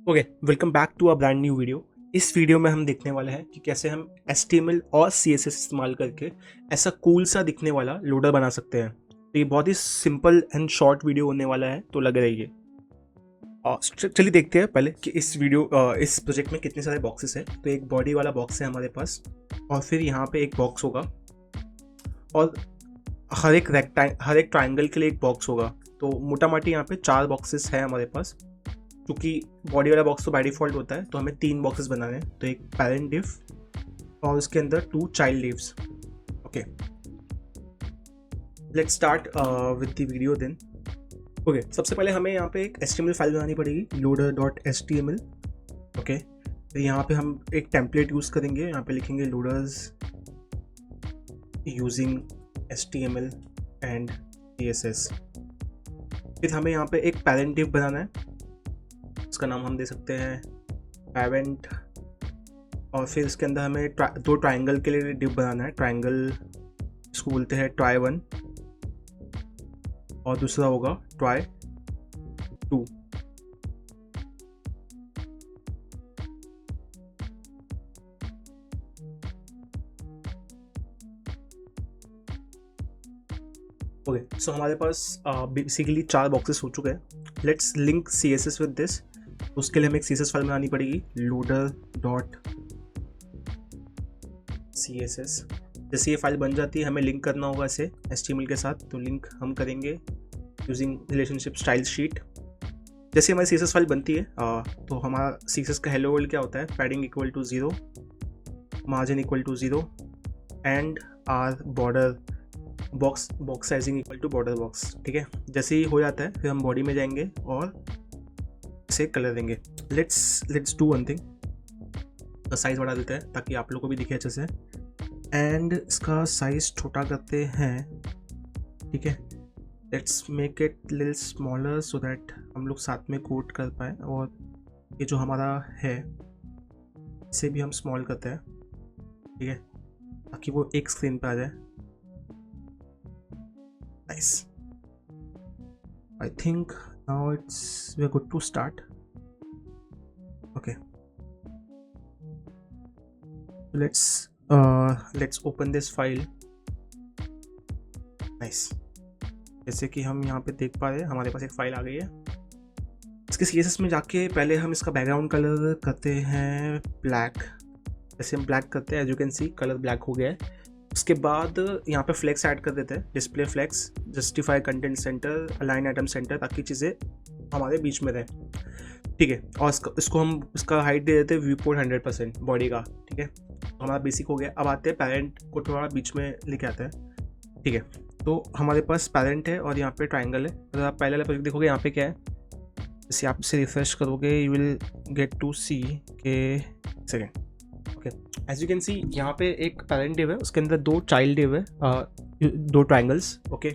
Okay, welcome back to a brand new video. इस video में हम देखने वाले हैं कि कैसे हम HTML और CSS इस्तेमाल करके ऐसा कूल सा दिखने वाला लोडर बना सकते हैं। तो ये बहुत ही सिंपल एंड शॉर्ट वीडियो होने वाला है, तो लगे रहिए। और चलिए देखते हैं पहले कि इस प्रोजेक्ट में कितने सारे बॉक्सेस हैं। तो एक बॉडी वाला बॉक्स है हमारे पास, और फिर यहाँ पे एक बॉक्स होगा, और हर एक ट्राइंगल के लिए एक बॉक्स होगा। तो मोटा मोटी यहाँ पे 4 बॉक्सेस हैं हमारे पास। क्योंकि बॉडी वाला बॉक्स तो बाय डिफॉल्ट होता है, तो हमें 3 बॉक्सेस बनाने हैं। तो एक पेरेंट डिव और उसके अंदर 2 child divs. Okay, let's start with the video then. Okay, सबसे पहले हमें यहाँ पे एक HTML फाइल बनानी पड़ेगी, loader.html। ओके, तो यहाँ पे हम एक टेम्पलेट यूज़ करेंगे। यहाँ पे लिखेंगे loaders using HTML and CSS। फिर हमें यहाँ पे एक पेरेंट डिव बनाना है, उसका नाम हम दे सकते हैं पेरेंट। और फिर इसके अंदर हमें 2 ट्राइंगल के लिए डिव बनाना है। ट्राइंगल इसको बोलते हैं try1 और दूसरा होगा try2। ओके, सो हमारे पास बेसिकली 4 बॉक्सेस हो चुके हैं। Let's link CSS with this. उसके लिए हमें एक CSS फाइल बनानी पड़ेगी, loader.css। जैसे ये फाइल बन जाती है, हमें लिंक करना होगा इसे HTML के साथ। तो लिंक हम करेंगे यूजिंग रिलेशनशिप स्टाइल शीट। जैसे हमारी CSS फाइल बनती है तो हमारा CSS का हेलो वर्ल्ड क्या होता है, padding equal to 0, margin equal to 0 and our border box sizing equal to border box. ठीक है, जैसे ही हो जाता है फिर हम बॉडी में जाएंगे और इसे कलर देंगे। लेट्स डू वन थिंग, इसका साइज़ बढ़ा देते हैं ताकि आप लोगों को भी दिखे अच्छे से। एंड इसका साइज़ छोटा करते हैं। ठीक है, let's make it little smaller so that हम लोग साथ में कोड कर पाए। और ये जो हमारा है इसे भी हम स्मॉल करते हैं, ठीक है, ताकि वो एक स्क्रीन पे आ जाए। Nice, I think now we are good to start. Okay, let's open this file। Nice, जैसे कि हम यहाँ पे देख पा रहे हैं हमारे पास एक फाइल आ गई है। इसके CSS में जाके पहले हम इसका बैकग्राउंड कलर करते हैं ब्लैक। जैसे हम ब्लैक करते हैं, as you can see colour black हो गया है। उसके बाद यहाँ पे फ्लेक्स ऐड कर देते हैं, display flex, justify content center, align item center, ताकि चीज़ें हमारे बीच में रहें। ठीक है, और इसको हम इसका हाइट दे देते हैं व्यूपोर्ट 100% बॉडी का। ठीक है, हमारा बेसिक हो गया। अब आते हैं पेरेंट को थोड़ा बीच में लेके आते हैं। ठीक है, तो हमारे पास पेरेंट है और यहाँ पे ट्राइंगल है। अगर आप पहले वाला प्रोजेक्ट देखोगे, यहाँ पे क्या है, जैसे आप इसे रिफ्रेश करोगे you will get to see के second. Okay, as you can see यहाँ पे एक पेरेंट डिव है, उसके अंदर 2 चाइल्ड डिव है, 2 triangles. Okay,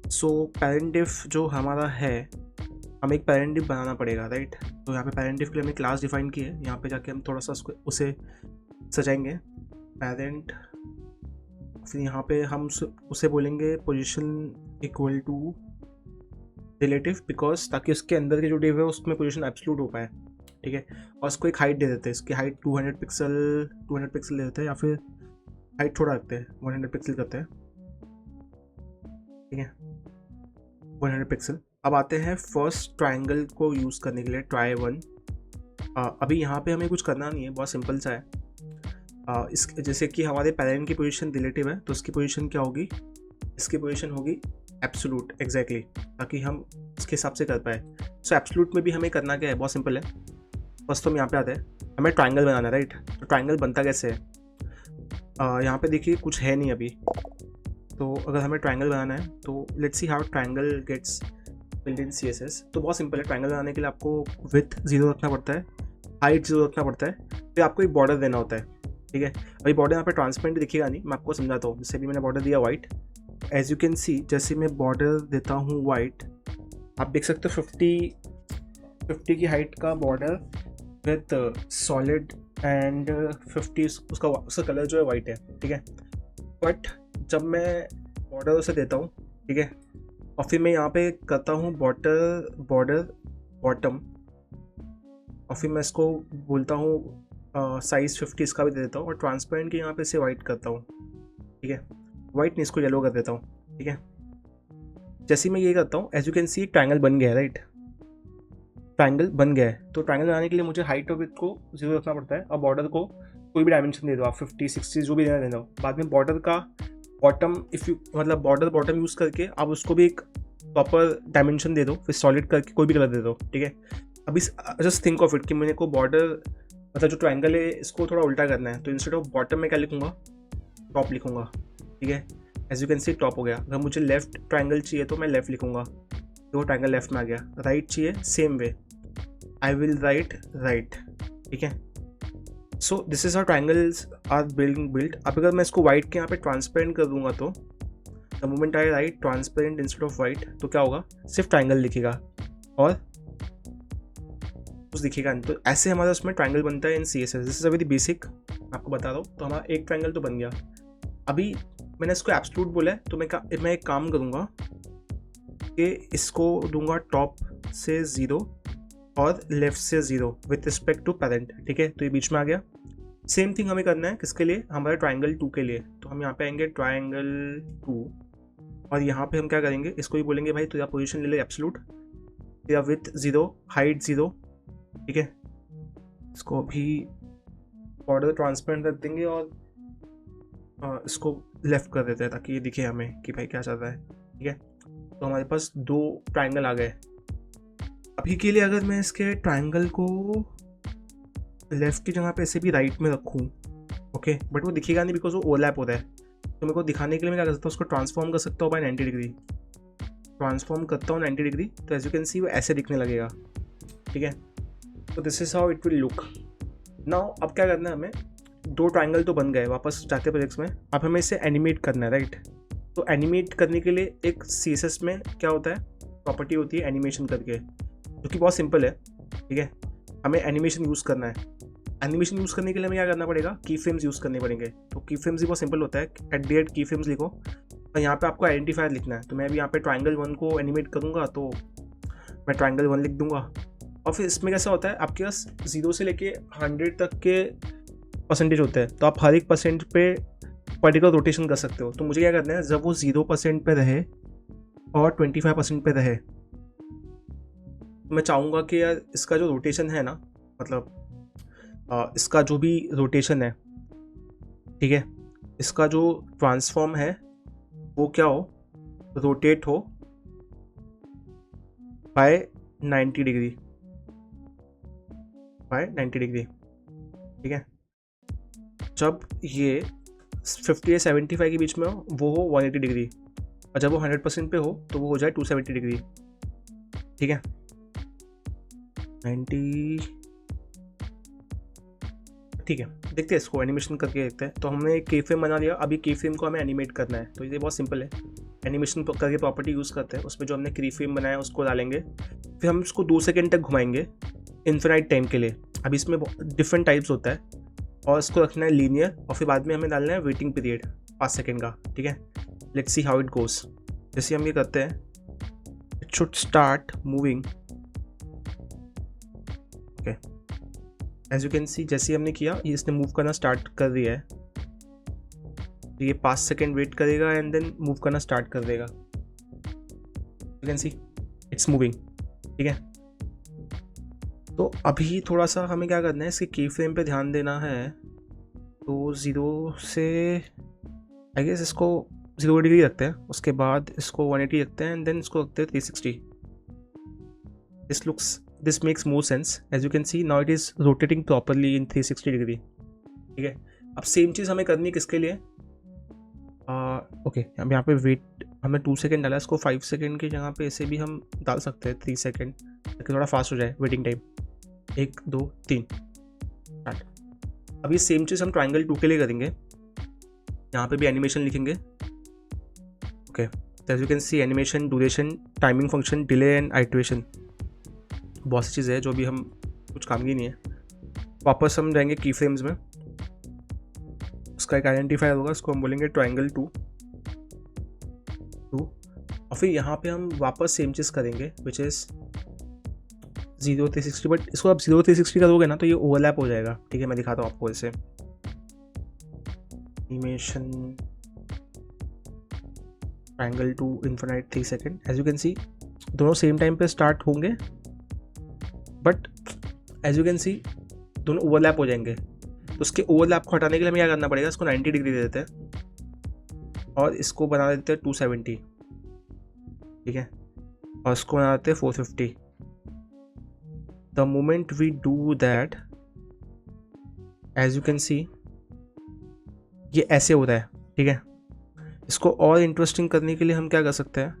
so parent div जो हमारा है, हमें एक पेरेंट डिव बनाना पड़ेगा, राइट। तो यहाँ पे पेरेंट डिव के लिए हमने क्लास डिफाइन की है। यहाँ पे जाके हम थोड़ा सा उसे सजाएंगे, पेरेंट। फिर यहाँ पे हम उसे बोलेंगे position equal to relative, because ताकि उसके अंदर के जो डिव है उसमें पोजीशन एब्सोल्यूट हो पाए। ठीक है, और उसको एक हाइट दे देते हैं। इसकी हाइट 200 पिक्सल दे देते हैं, या फिर हाइट थोड़ा रखते हैं, 100 पिक्सल करते हैं। ठीक है, 100 पिक्सल। अब आते हैं फर्स्ट ट्राइंगल को यूज़ करने के लिए, try1। अभी यहाँ पे हमें कुछ करना नहीं है, बहुत सिंपल सा है। इस जैसे कि हमारे पेरेंट की पोजीशन रिलेटिव है, तो इसकी पोजीशन क्या होगी, इसकी पोजीशन होगी एब्सोल्यूट, एग्जैक्टली, ताकि हम इसके हिसाब से कर पाए। सो एब्सोल्यूट में भी हमें करना क्या है, बहुत सिंपल है। फर्स्ट तो हम यहाँ पे आते हैं, हमें ट्राइंगल बनाना है, राइट। तो ट्राइंगल बनता कैसे है, यहाँ पे देखिए कुछ है नहीं अभी। तो अगर हमें ट्राइंगल बनाना है तो let's see how triangle gets built in CSS। तो बहुत सिंपल है, ट्राइंगल बनाने के लिए आपको विड्थ 0 रखना पड़ता है, हाइट 0 रखना पड़ता है, फिर आपको एक बॉर्डर देना होता है। ठीक है, अभी बॉर्डर यहाँ पे ट्रांसपेरेंट दिखेगा नहीं, मैं आपको समझाता हूँ। जैसे भी मैंने बॉर्डर दिया white, as you can see जैसे मैं बॉर्डर देता हूँ वाइट, आप देख सकते हो 50 की हाइट का बॉर्डर विथ सॉलिड एंड 50 उसका कलर जो है वाइट है। ठीक है, बट जब मैं बॉर्डर उसे देता हूँ, ठीक है, और फिर मैं यहाँ पे करता हूँ बॉर्डर बॉटम, और फिर मैं इसको बोलता हूँ साइज़ 50 इसका भी दे देता हूँ और ट्रांसपेरेंट के यहाँ पे इसे वाइट करता हूँ, ठीक है। वाइट नहीं, इसको येलो कर देता हूँ, ठीक है। जैसे मैं ये करता हूँ, एज यू कैन सी एक ट्रायंगल बन गया है, राइट। ट्रायंगल बन गया है, तो ट्रायंगल बनाने के लिए मुझे हाइट और विड्थ को 0 रखना पड़ता है और बॉर्डर को कोई भी डायमेंशन दे दो आप, 50 60 जो भी देना दे दो। बाद में बॉर्डर का बॉटम इफ़ यू मतलब बॉर्डर बॉटम यूज़ करके आप उसको भी एक प्रॉपर डायमेंशन दे दो, फिर सॉलिड करके कोई भी कलर दे दो, ठीक है। अभी जस्ट थिंक ऑफ इट कि मेरे को बॉर्डर मतलब जो ट्रायंगल है इसको थोड़ा उल्टा करना है, तो इंस्टेड ऑफ बॉटम में क्या लिखूंगा, टॉप लिखूंगा, ठीक है। As you can see top हो गया। अगर मुझे लेफ्ट ट्रायंगल चाहिए तो मैं लेफ्ट लिखूंगा, तो वो ट्रायंगल लेफ्ट में आ गया। राइट चाहिए, same way, I will write right, ठीक है। So this is how triangles are built. अब अगर मैं इसको वाइट के यहाँ पे ट्रांसपेरेंट कर दूंगा तो the moment I right transparent instead of white, तो क्या होगा, सिर्फ ट्रायंगल दिखेगा और कुछ दिखेगा नहीं। तो ऐसे हमारा उसमें ट्रायंगल बनता है इन CSS। This is a very basic, आपको बता रहा हूँ। तो हमारा एक ट्रायंगल तो बन गया। अभी मैंने इसको एब्सोल्यूट बोला है, तो मैं एक काम करूँगा कि इसको दूंगा टॉप से 0 और लेफ्ट से 0 विथ रिस्पेक्ट टू पेरेंट, ठीक है। तो ये बीच में आ गया। सेम थिंग हमें करना है किसके लिए, हमारे ट्रायंगल 2 के लिए। तो हम यहाँ पे आएंगे ट्रायंगल 2 और यहाँ पे हम क्या करेंगे, इसको ही बोलेंगे भाई तेरा पोजीशन ले ले एब्सोल्यूट, तेरा विथ 0, हाइट 0, ठीक है। इसको भी बॉर्डर ट्रांसपेरेंट रख देंगे और इसको लेफ्ट कर देते हैं ताकि ये दिखे हमें कि भाई क्या चल रहा है, ठीक है। तो हमारे पास 2 ट्रायंगल आ गए। अभी के लिए अगर मैं इसके ट्रायंगल को लेफ्ट की जगह पे ऐसे भी राइट में रखूँ, ओके, बट वो दिखेगा नहीं बिकॉज वो ओवरलैप होता है। तो मेरे को दिखाने के लिए मैं क्या कर सकता हूँ, उसको ट्रांसफॉर्म कर सकता हूँ बाय 90 डिग्री। ट्रांसफॉर्म करता हूँ 90 डिग्री, तो एज यू कैन सी वो ऐसे दिखने लगेगा, ठीक है। तो this is how it will look now. अब क्या करना है हमें, 2 ट्रायंगल तो बन गए, वापस जाते प्रोजेक्ट्स में। अब हमें इसे एनिमेट करना है, राइट। तो एनिमेट करने के लिए एक CSS में क्या होता है, प्रॉपर्टी होती है एनिमेशन करके, जो कि बहुत सिंपल है, ठीक है। हमें एनिमेशन यूज़ करना है। एनिमेशन यूज़ करने के लिए हमें क्या करना पड़ेगा, की फ्रेम्स यूज़ करने पड़ेंगे। तो की फ्रेम्स भी बहुत सिंपल होता है, एट द एंड की फ्रेम्स लिखो और यहाँ पे आपको आइडेंटिफायर लिखना है। तो मैं भी यहाँ पे ट्रायंगल 1 को एनिमेट करूँगा, तो मैं ट्रायंगल 1 लिख दूंगा। और फिर इसमें कैसा होता है, आपके पास 0 से लेके 100 तक के परसेंटेज होते हैं, तो आप हर एक % पे पर्टिकुलर रोटेशन कर सकते हो। तो मुझे क्या करना है, जब वो 0% पे रहे और 25% पे रहे, मैं चाहूँगा कि यार इसका जो रोटेशन है ना, मतलब इसका जो भी रोटेशन है, ठीक है, इसका जो ट्रांसफॉर्म है वो क्या हो, रोटेट हो बाय 90 डिग्री, बाय 90 डिग्री, ठीक है। जब ये 50 या 75 के बीच में हो वो हो 180 डिग्री, और जब वो 100% पे हो तो वो हो जाए 270 डिग्री, ठीक है। 90, ठीक है। देखते हैं इसको एनिमेशन करके देखते हैं। तो हमने एक की फ्रेम बना लिया। अभी की फ्रेम को हमें एनिमेट करना है, तो ये बहुत सिंपल है। एनिमेशन करके प्रॉपर्टी यूज़ करते हैं, उसमें जो हमने की फ्रेम बनाया उसको डालेंगे, फिर हम इसको 2 सेकेंड तक घुमाएंगे इन्फिनाइट टाइम के लिए। अभी इसमें डिफरेंट टाइप्स होता है और इसको रखना है लीनियर, और फिर बाद में हमें डालना है वेटिंग पीरियड 5 सेकेंड का, ठीक है। Let's see how it goes. जैसे हम ये करते हैं, it should start moving, okay. As you can see जैसे हमने किया, ये इसने मूव करना स्टार्ट कर दिया है। तो ये 5 सेकेंड वेट करेगा एंड देन मूव करना स्टार्ट कर देगा। You can see it's moving, ठीक है। तो अभी थोड़ा सा हमें क्या करना है, इसके की फ्रेम पे ध्यान देना है। तो 0 से आई गेस इसको 0 डिग्री रखते हैं, उसके बाद इसको 180 रखते हैं एंड देन इसको रखते हैं 360। This makes more sense. As you can see now it is rotating properly in 360 degree, ठीक है। अब सेम चीज़ हमें करनी है किसके लिए, ओके। हम यहाँ पे वेट हमने 2 सेकेंड डाला, इसको 5 सेकेंड की जगह पे ऐसे भी हम डाल सकते हैं 3 सेकेंड, ताकि थोड़ा फास्ट हो जाए वेटिंग टाइम। 1 2 3 स्टार्ट। अब ये सेम चीज़ हम ट्रायंगल 2 के लिए करेंगे। यहाँ पे भी एनिमेशन लिखेंगे, okay. As you can see animation, duration, timing function, delay and iteration, बहुत सी चीज़ें हैं जो भी हम कुछ काम की नहीं है। वापस हम जाएंगे की फ्रेम्स में, उसका एक आइडेंटिफायर होगा, उसको हम बोलेंगे ट्रायंगल 2, और फिर यहाँ पे हम वापस सेम चीज़ करेंगे विच इज़ 0 360, बट इसको आप 0 360 करोगे ना तो ये ओवरलैप हो जाएगा। ठीक है, मैं दिखाता हूँ आपको इसे। Animation triangle to infinite 3 second. As you can see दोनों सेम टाइम पे स्टार्ट होंगे, but as you can see दोनों ओवरलैप हो जाएंगे। तो उसके ओवरलैप को हटाने के लिए हमें क्या करना पड़ेगा, इसको 90 डिग्री दे देते हैं और इसको बना देते हैं 270। ठीक है, और इसको बना देते हैं 450। The moment we do that, as you can see ये ऐसे होता है। ठीक है, इसको और इंटरेस्टिंग करने के लिए हम क्या कर सकते हैं,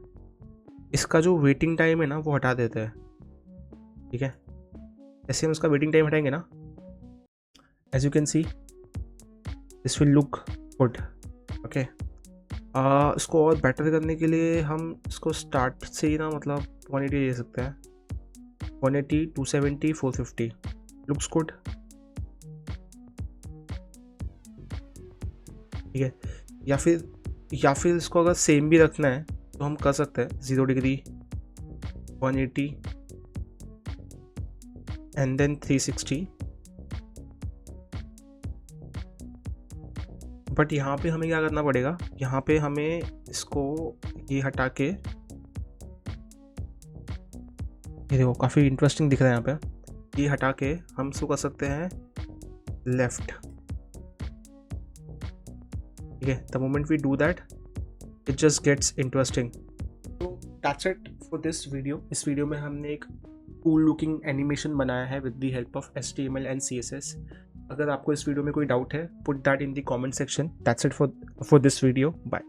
इसका जो वेटिंग टाइम है ना वो हटा देते हैं। ठीक है, ऐसे हम इसका वेटिंग टाइम हटाएंगे ना, as you can see this will look good. Okay, इसको और बेटर करने के लिए हम इसको स्टार्ट से ही ना मतलब 180 ले सकते हैं। 180, 270, 450 लुक्स गुड। ठीक है, या फिर इसको अगर सेम भी रखना है तो हम कर सकते हैं 0 डिग्री, 180 एंड देन 360। बट यहाँ पे हमें क्या करना पड़ेगा, यहाँ पे हमें इसको ये हटा के, ये देखो काफ़ी इंटरेस्टिंग दिख रहा है यहाँ पे, ये हटा के हम इसको कर सकते हैं लेफ्ट। ठीक है, the moment we do that it just gets interesting. तो that's it for this video. इस वीडियो में हमने एक कूल लुकिंग एनिमेशन बनाया है with the help of HTML and CSS। अगर आपको इस वीडियो में कोई डाउट है, put that in the comment section. That's it for this video. Bye.